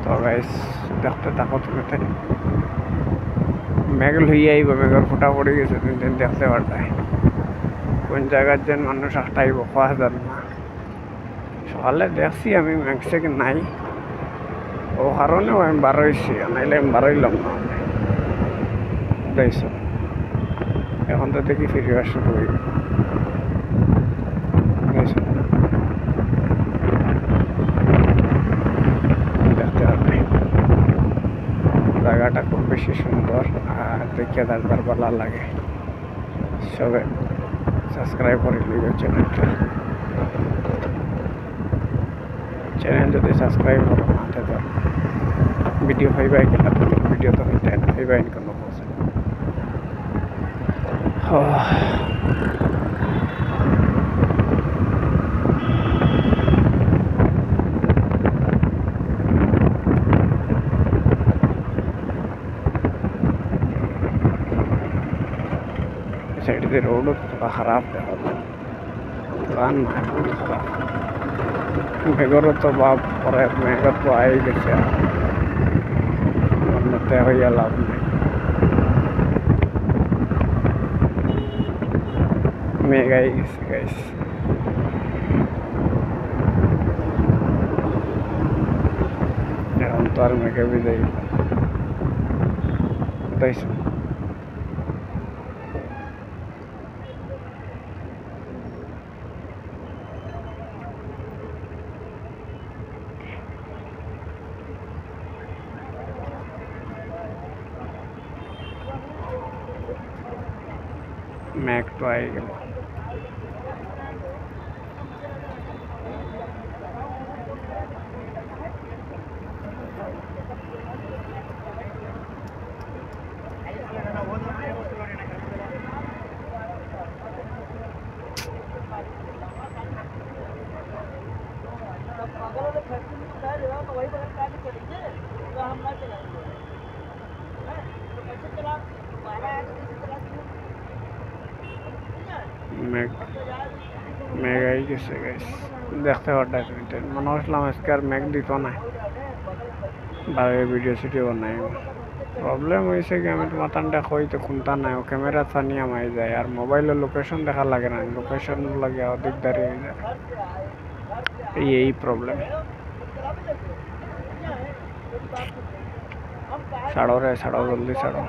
তো গাইস দেখতে থাকো তুমি তাই মেঘ লইয়া আইব মেঘের ফোঁটা পড়ে গেছে দিন দিন দেখতে পারতাই কোন জায়গার যেন মানুষ আটাইব খাওয়া যান না সকালে দেখছি আমি মেঘ সেঘ নাই ও কারণেও আমি বারোইছি নাইলে আমি বারোইলাম না বুঝাইছো এখন তো দেখি ফিরে শুরু হইব বুঝাইছো দেখতে পারবে জায়গাটা খুব বেশি সুন্দর আর দেখে দেখবার ভালো লাগে সবে সাবস্ক্রাইব করে লিখো চ্যানেলটা চ্যানেল যদি সাবস্ক্রাইব করো না তো ভিডিও পাইবাই কিনা ভিডিও তো হইতাই না পাইবাই কোনো বলছে साइड से रोड थोड़ा खराब है प्लान बहुत खराब मेघर तो बाप पर मेघ तो आई गए मते हो लाभ नहीं मेघ आई गैस এখন তো আর মেঘে বিদায় বুঝাইছো मैक तो आई गल মেঘ আই গেছে গাইস দেখতে পারতাম মনে হচ্ছিলাম আজকে আর মেঘ দিত না ভাবে ভিডিও সিডিও বানাই প্রবলেম হয়েছে কি আমি তোমার টানটা হইতে খুনতা নাই ও ক্যামেরা থানি আমায় যায় আর মোবাইলের লোকেশন দেখা লাগে না লোকেশন লাগে অধিক দাঁড়ি হয়ে যায় এই প্রবলেম ছাড়ো রে ছাড়ো জলদি ছাড়ো